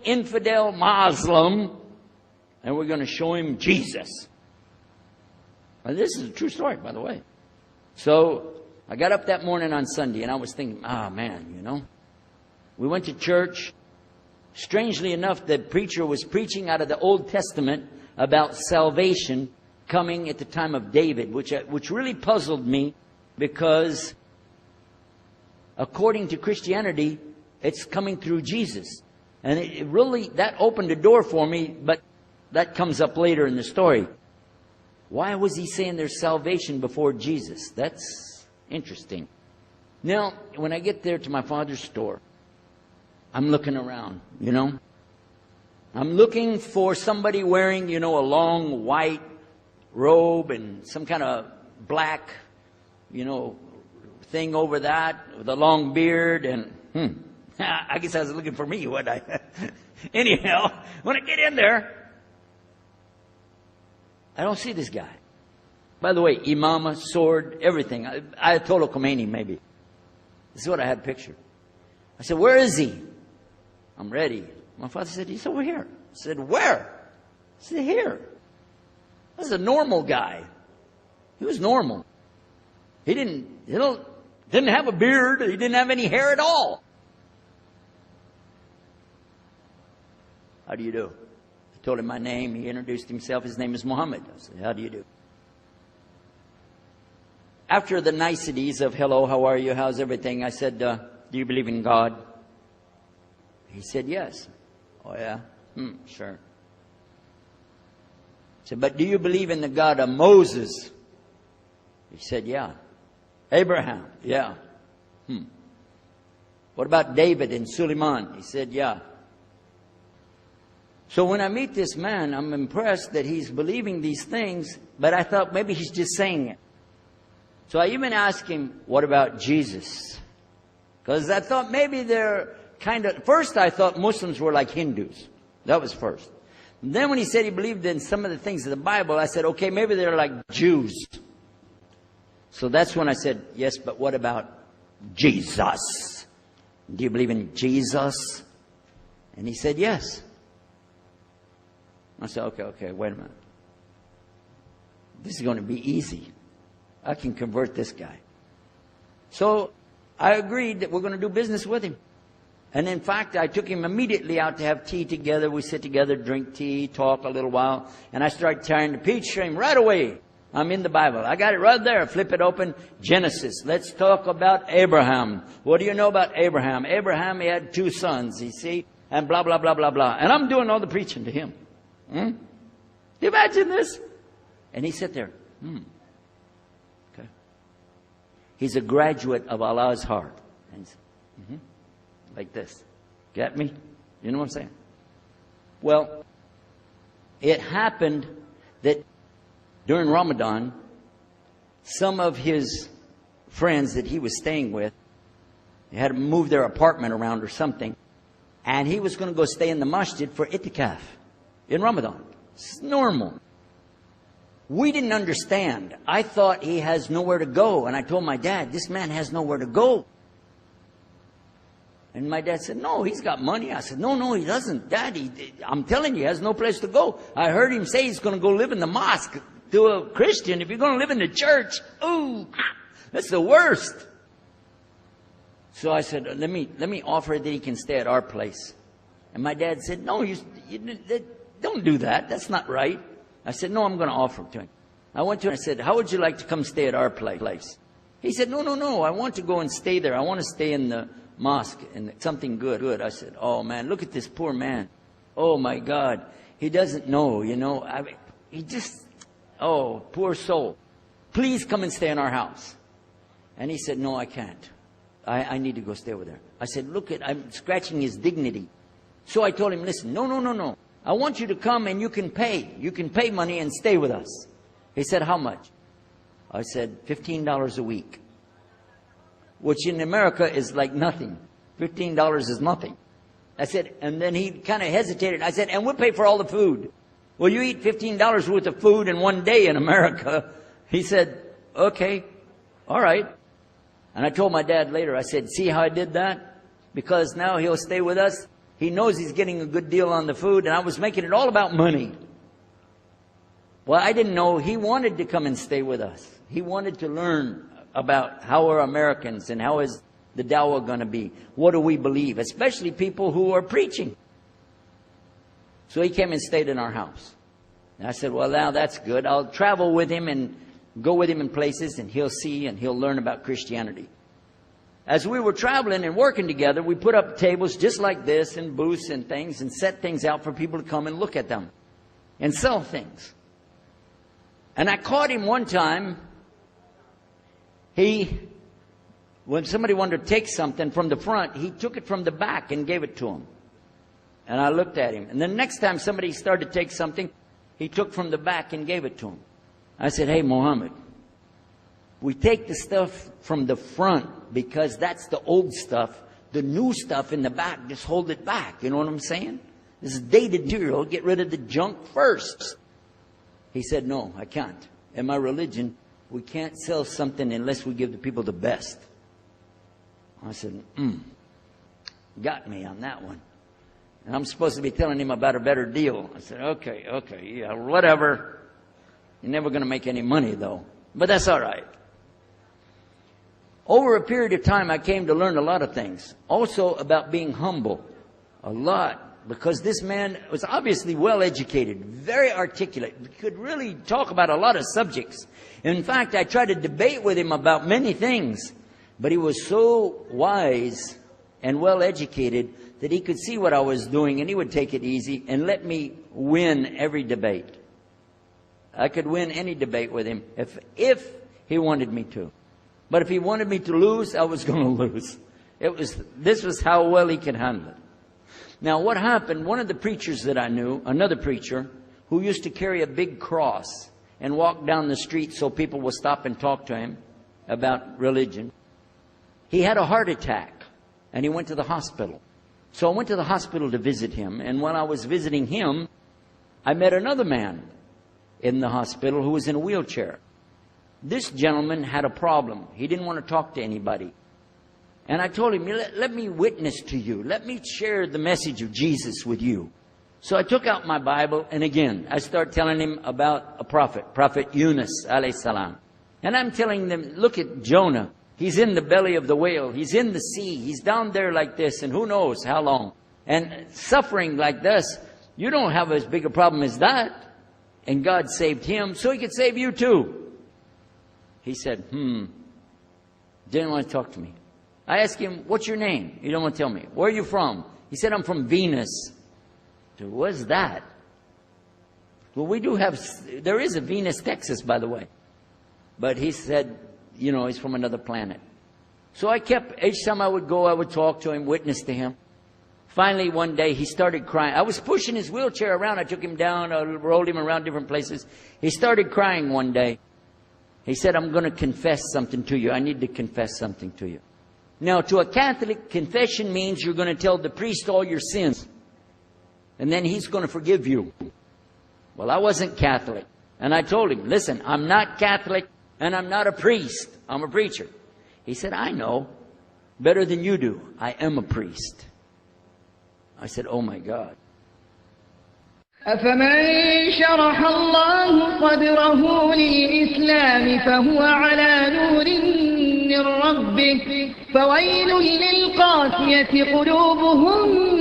infidel Muslim, and we're going to show him Jesus. And this is a true story, by the way. So I got up that morning on Sunday, and I was thinking, man, you know. We went to church. Strangely enough, the preacher was preaching out of the Old Testament about salvation coming at the time of David, which really puzzled me, because according to Christianity, it's coming through Jesus. And it really, that opened the door for me, but that comes up later in the story. Why was he saying there's salvation before Jesus? That's interesting. Now, when I get there to my father's store, I'm looking around, you know. I'm looking for somebody wearing, you know, a long white robe and some kind of black, you know, thing over that with a long beard. And I guess I was looking for me, wasn't I? Anyhow, when I get in there, I don't see this guy. By the way, imama, sword, everything. Ayatollah Khomeini, maybe. This is what I had pictured. I said, where is he? I'm ready. My father said, he's over here. I said, where? I said, here. This is a normal guy. He was normal. He didn't have a beard. He didn't have any hair at all. How do you do? I told him my name. He introduced himself. His name is Muhammad. I said, how do you do? After the niceties of hello, how are you, how's everything, I said, do you believe in God? He said, yes. Oh, yeah? Sure. I said, but do you believe in the God of Moses? He said, yeah. Abraham? Yeah. What about David and Suleiman? He said, yeah. So when I meet this man, I'm impressed that he's believing these things, but I thought maybe he's just saying it. So I even asked him, what about Jesus? Because I thought maybe they're first I thought Muslims were like Hindus. That was first. And then when he said he believed in some of the things of the Bible, I said, okay, maybe they're like Jews. So that's when I said, yes, but what about Jesus? Do you believe in Jesus? And he said, yes. I said, okay, wait a minute. This is going to be easy. I can convert this guy. So I agreed that we're going to do business with him. And in fact, I took him immediately out to have tea together. We sit together, drink tea, talk a little while. And I started tearing the peach stream right away. I'm in the Bible. I got it right there. Flip it open. Genesis. Let's talk about Abraham. What do you know about Abraham? Abraham, he had 2 sons, you see. And blah, blah, blah, blah, blah. And I'm doing all the preaching to him. Do you imagine this? And he sat there. Okay. He's a graduate of Allah's heart. And he's, like this. Get me? You know what I'm saying? Well, it happened that during Ramadan, some of his friends that he was staying with, they had to move their apartment around or something, and he was going to go stay in the masjid for itikaf in Ramadan. It's normal. We didn't understand. I thought he has nowhere to go, and I told my dad, this man has nowhere to go. And my dad said, no, he's got money. I said, no, he doesn't. Daddy, I'm telling you, he has no place to go. I heard him say he's going to go live in the mosque to a Christian. If you're going to live in the church, ooh, that's the worst. So I said, let me offer that he can stay at our place. And my dad said, no, you don't do that. That's not right. I said, no, I'm going to offer it to him. I went to him and I said, how would you like to come stay at our place? He said, no, I want to go and stay there. I want to stay in the mosque and something good. I said, oh man, look at this poor man. Oh my God. He doesn't know, you know. Poor soul. Please come and stay in our house. And he said, no, I can't. I need to go stay over there. I said, I'm scratching his dignity. So I told him, listen, no. I want you to come and you can pay. You can pay money and stay with us. He said, how much? I said, $15 a week. Which in America is like nothing. $15 is nothing. I said, and then he kind of hesitated. I said, and we'll pay for all the food. Well, you eat $15 worth of food in one day in America. He said, okay, all right. And I told my dad later, I said, see how I did that? Because now he'll stay with us He knows he's getting a good deal on the food, and I was making it all about money. Well, I didn't know he wanted to come and stay with us. He wanted to learn about how are Americans and how is the dawah going to be. What do we believe? Especially people who are preaching. So he came and stayed in our house. And I said, well, now that's good. I'll travel with him and go with him in places, and he'll see and he'll learn about Christianity. As we were traveling and working together, we put up tables just like this and booths and things and set things out for people to come and look at them and sell things. And I caught him one time. When somebody wanted to take something from the front, he took it from the back and gave it to him. And I looked at him. And the next time somebody started to take something, he took from the back and gave it to him. I said, hey, Muhammad, we take the stuff from the front because that's the old stuff. The new stuff in the back, just hold it back. You know what I'm saying? This is dated material. Get rid of the junk first. He said, no, I can't. In my religion, we can't sell something unless we give the people the best. I said, got me on that one. And I'm supposed to be telling him about a better deal. I said, okay, yeah, whatever. You're never going to make any money, though. But that's all right. Over a period of time, I came to learn a lot of things. Also about being humble. A lot. Because this man was obviously well educated, very articulate, could really talk about a lot of subjects. In fact, I tried to debate with him about many things, but he was so wise and well educated that he could see what I was doing, and he would take it easy and let me win every debate. I could win any debate with him if he wanted me to. But if he wanted me to lose, I was going to lose. This was how well he could handle it. Now, what happened, one of the preachers that I knew, another preacher, who used to carry a big cross and walk down the street so people would stop and talk to him about religion, he had a heart attack, and he went to the hospital. So I went to the hospital to visit him, and when I was visiting him, I met another man in the hospital who was in a wheelchair. This gentleman had a problem. He didn't want to talk to anybody. And I told him, let me witness to you. Let me share the message of Jesus with you. So I took out my Bible, and again, I start telling him about a prophet, Prophet Yunus, alayhi salam. And I'm telling them, look at Jonah. He's in the belly of the whale. He's in the sea. He's down there like this, and who knows how long. And suffering like this, you don't have as big a problem as that. And God saved him, so he could save you too. He said, didn't want to talk to me. I asked him, what's your name? He don't want to tell me. Where are you from? He said, I'm from Venus. I said, what's that? Well, there is a Venus, Texas, by the way. But he said, he's from another planet. So each time I would go, I would talk to him, witness to him. Finally, one day, he started crying. I was pushing his wheelchair around. I took him down, I rolled him around different places. He started crying one day. He said, I'm going to confess something to you. I need to confess something to you. Now, to a Catholic, confession means you're going to tell the priest all your sins. And then he's going to forgive you. Well, I wasn't Catholic. And I told him, listen, I'm not Catholic and I'm not a priest. I'm a preacher. He said, I know better than you do. I am a priest. I said, oh my God. أفمن شرح الله صدره للإسلام فهو على نور من ربه فويل للقاسية قلوبهم